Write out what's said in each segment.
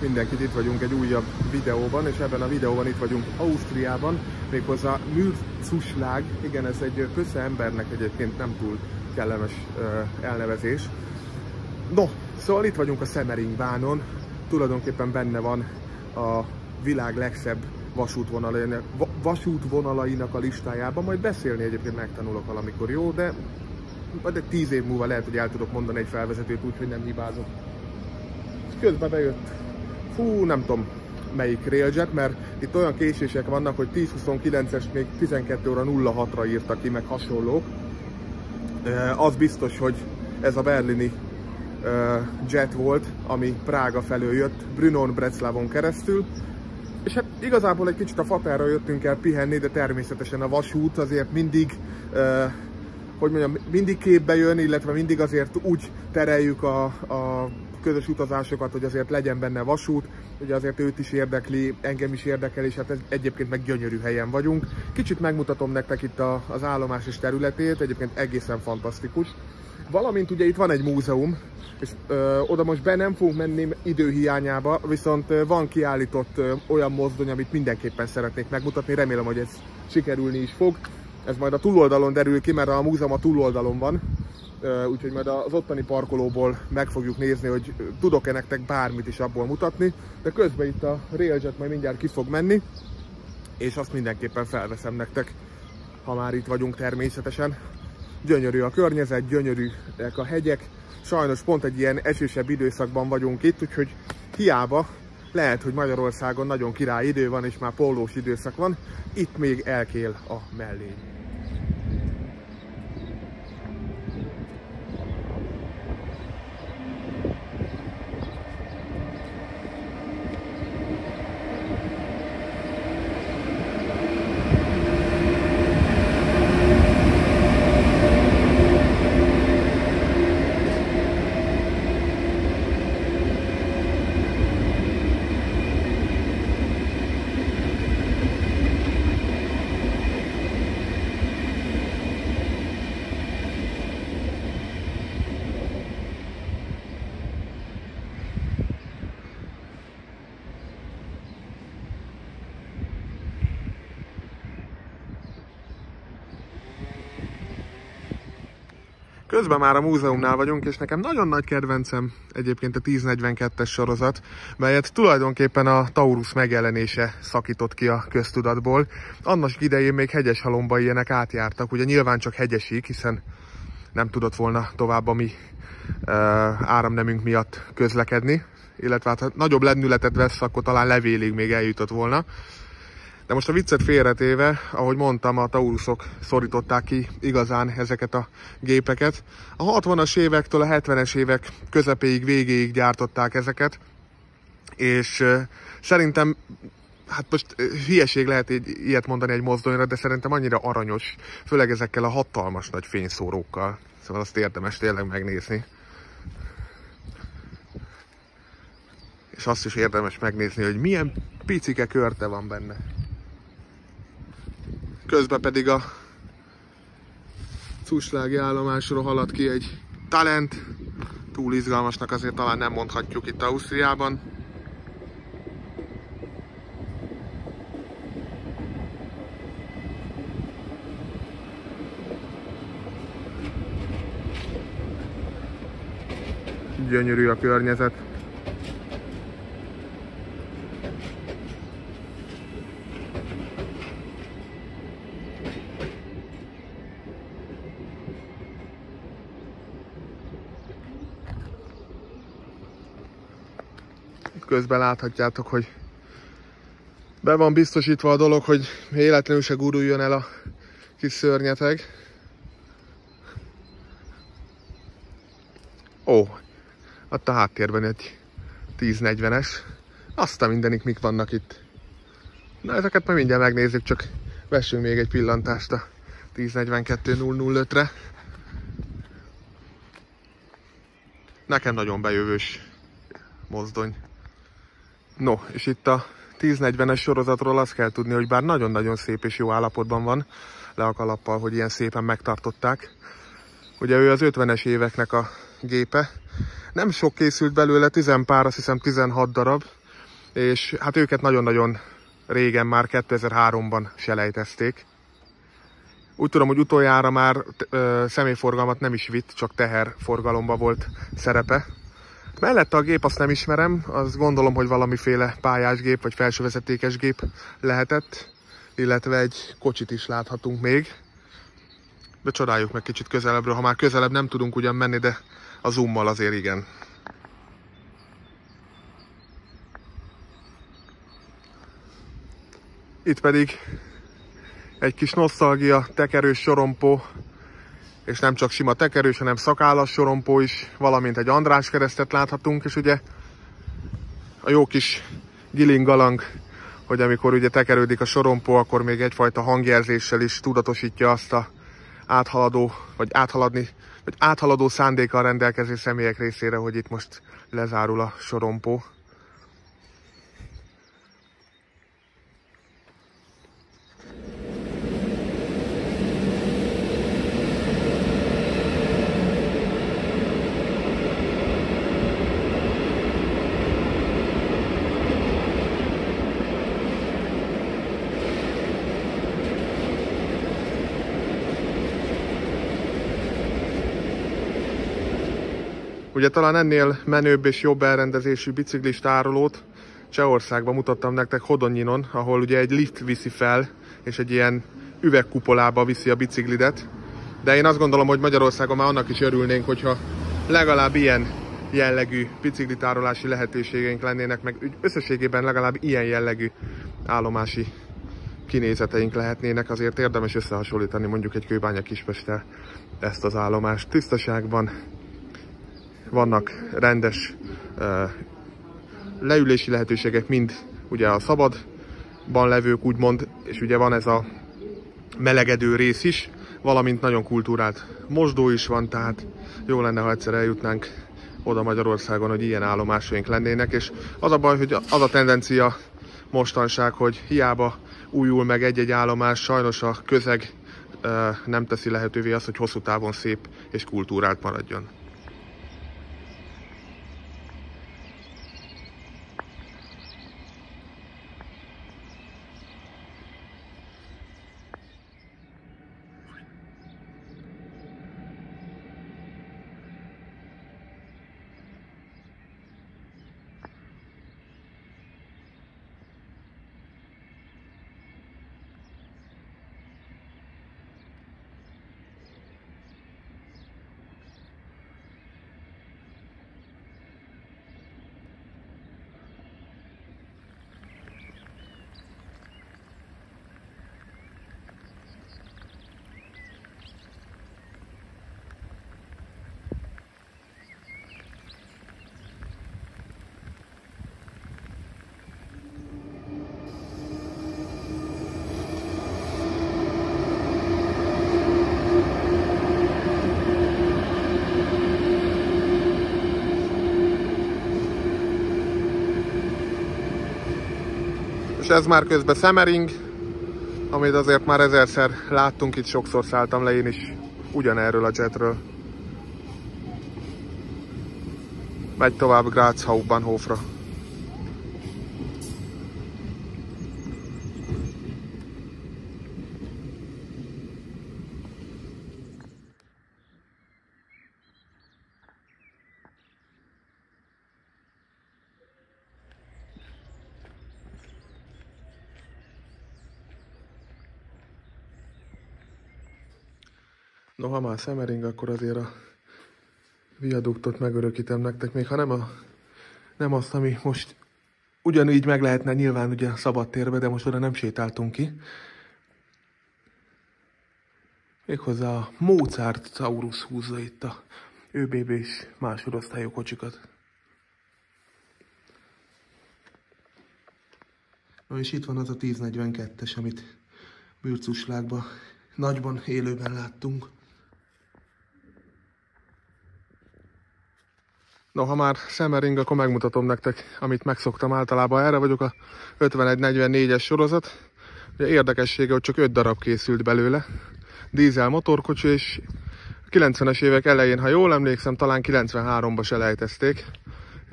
mindenkit, itt vagyunk egy újabb videóban, és ebben a videóban itt vagyunk Ausztriában, méghozzá Mürzzuschlag, igen, ez egy Pösze embernek egyébként nem túl kellemes elnevezés. No, szóval itt vagyunk a Semmeringbánon, tulajdonképpen benne van a világ legszebb vasútvonalainak a listájában, majd beszélni egyébként megtanulok valamikor, jó, de majd 10 év múlva lehet, hogy el tudok mondani egy felvezetőt úgy, hogy nem hibázok. És közben bejött, nem tudom melyik Railjet, mert itt olyan késések vannak, hogy 10:29-es még 12 óra 06-ra írtak ki, meg hasonlók. Az biztos, hogy ez a berlini jet volt, ami Prága felől jött, Brünnon, Breclavon keresztül. És hát igazából egy kicsit a Faterra jöttünk el pihenni, de természetesen a vasút azért mindig, mindig képbe jön, illetve mindig azért úgy tereljük a közös utazásokat, hogy azért legyen benne vasút. Ugye azért őt is érdekli, engem is érdekel, és hát egyébként meg gyönyörű helyen vagyunk. Kicsit megmutatom nektek itt az állomás és területét, egyébként egészen fantasztikus. Valamint ugye itt van egy múzeum, és oda most be nem fogunk menni időhiányába, viszont van kiállított olyan mozdony, amit mindenképpen szeretnék megmutatni, remélem, hogy ez sikerülni is fog. Ez majd a túloldalon derül ki, mert a múzeum a túloldalon van, úgyhogy majd az ottani parkolóból meg fogjuk nézni, hogy tudok-e nektek bármit is abból mutatni, de közben itt a Railjet majd mindjárt ki fog menni, és azt mindenképpen felveszem nektek, ha már itt vagyunk természetesen. Gyönyörű a környezet, gyönyörűek a hegyek, sajnos pont egy ilyen esősebb időszakban vagyunk itt, úgyhogy hiába, lehet, hogy Magyarországon nagyon király idő van, és már pólós időszak van, itt még elkél a mellény. Közben már a múzeumnál vagyunk, és nekem nagyon nagy kedvencem egyébként a 1042-es sorozat, melyet tulajdonképpen a Taurus megjelenése szakított ki a köztudatból. Annak idején még Hegyeshalomba ilyenek átjártak, ugye nyilván csak hegyesig, hiszen nem tudott volna tovább a mi áramnemünk miatt közlekedni, illetve hát, ha nagyobb lendületet vesz, akkor talán Levélig még eljutott volna. De most a viccet félretéve, ahogy mondtam, a Taurusok szorították ki igazán ezeket a gépeket. A 60-as évektől a 70-es évek közepéig, végéig gyártották ezeket, és szerintem, hát most hülyeség lehet ilyet mondani egy mozdonyra, de szerintem annyira aranyos, főleg ezekkel a hatalmas nagy fényszórókkal. Szóval azt érdemes tényleg megnézni. És azt is érdemes megnézni, hogy milyen picike körte van benne. Közben pedig a Zuschlagi állomásról halad ki egy Talent. Túl izgalmasnak azért talán nem mondhatjuk itt Ausztriában. Gyönyörű a környezet. Közben láthatjátok, hogy be van biztosítva a dolog, hogy véletlenül se guruljon el a kis szörnyeteg. Ó, ott a háttérben egy 1040-es. Azt a mindenik mik vannak itt. Na, ezeket majd mindjárt megnézzük, csak vessünk még egy pillantást a 1042-005-re. Nekem nagyon bejövős mozdony. No, és itt a 1040-es sorozatról azt kell tudni, hogy bár nagyon-nagyon szép és jó állapotban van, le a kalappal, hogy ilyen szépen megtartották. Ugye ő az 50-es éveknek a gépe. Nem sok készült belőle, 10 pár, azt hiszem 16 darab. és hát őket nagyon-nagyon régen, már 2003-ban selejtezték. Úgy tudom, hogy utoljára már személyforgalmat nem is vitt, csak teherforgalomba volt szerepe. Mellette a gép azt nem ismerem, azt gondolom, hogy valamiféle pályásgép vagy felsővezetékes gép lehetett, illetve egy kocsit is láthatunk még. De csodáljuk meg kicsit közelebbről, ha már közelebb nem tudunk ugyan menni, de a zoommal azért igen. Itt pedig egy kis nosztalgia, tekerős sorompó, és nem csak sima tekerős, hanem szakállas sorompó is, valamint egy András keresztet láthatunk, és ugye a jó kis giling-galang, hogy amikor ugye tekerődik a sorompó, akkor még egyfajta hangjelzéssel is tudatosítja azt a áthaladó szándékkal rendelkező személyek részére, hogy itt most lezárul a sorompó. Ugye talán ennél menőbb és jobb elrendezésű biciklista árulót Csehországban mutattam nektek, Hodonyinon, ahol ugye egy lift viszi fel, és egy ilyen üvegkupolába viszi a biciklidet. De én azt gondolom, hogy Magyarországon már annak is örülnénk, hogyha legalább ilyen jellegű biciklitárolási lehetőségeink lennének, meg összességében legalább ilyen jellegű állomási kinézeteink lehetnének. Azért érdemes összehasonlítani mondjuk egy Kőbánya-Kispesttel ezt az állomást. Tisztaságban vannak rendes leülési lehetőségek, mind ugye a szabadban levők úgymond, és ugye van ez a melegedő rész is, valamint nagyon kultúrált mosdó is van, tehát jó lenne, ha egyszer eljutnánk oda Magyarországon, hogy ilyen állomásaink lennének, és az a baj, hogy az a tendencia mostanság, hogy hiába újul meg egy-egy állomás, sajnos a közeg nem teszi lehetővé azt, hogy hosszú távon szép és kultúrált maradjon. És ez már közben Semmering, amit azért már ezerszer láttunk, itt sokszor szálltam le én is ugyanerről a jetről. Megy tovább Graz Hauptbahnhofra. No, ha már Semmering, akkor azért a viaduktot megörökítem nektek, még ha nem azt, ami most ugyanígy meg lehetne nyilván ugye a szabadtérbe, de most oda nem sétáltunk ki. Méghozzá a Mozart Taurus húzza itt a ÖBB és másodosztályú kocsikat. Na és itt van az a 1042-es, amit Bürcuslágban nagyban élőben láttunk. No, ha már Semmering, akkor megmutatom nektek, amit megszoktam általában. Erre vagyok a 5144-es sorozat. Ugye érdekessége, hogy csak 5 darab készült belőle. Dízel motorkocsi, és 90-es évek elején, ha jól emlékszem, talán 93-ba selejtezték.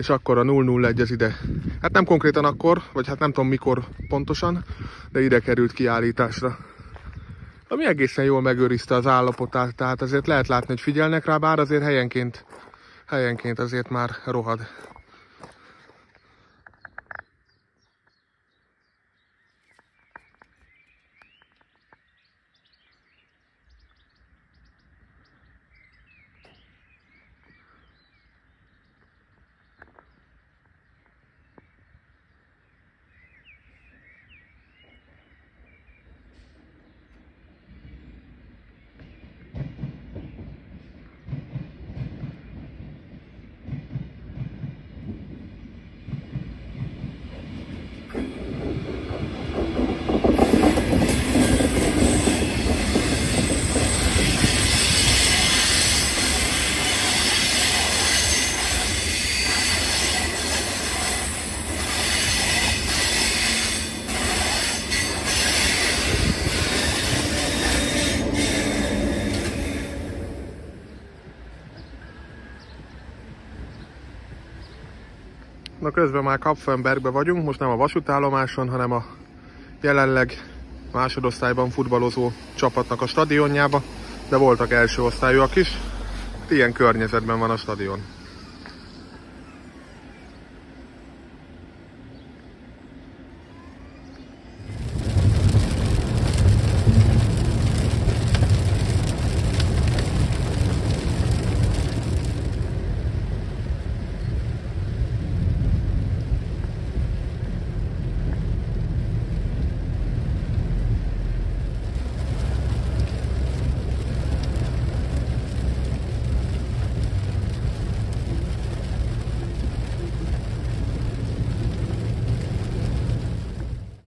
és akkor a 0-0-1 ez ide. Hát nem konkrétan akkor, vagy hát nem tudom mikor pontosan, de ide került kiállításra. Ami egészen jól megőrizte az állapotát, tehát azért lehet látni, hogy figyelnek rá, bár azért helyenként azért már rohad. Na közben már Kapfenbergben vagyunk, most nem a vasútállomáson, hanem a jelenleg másodosztályban futballozó csapatnak a stadionjába, de voltak első osztályúak is. Ilyen környezetben van a stadion.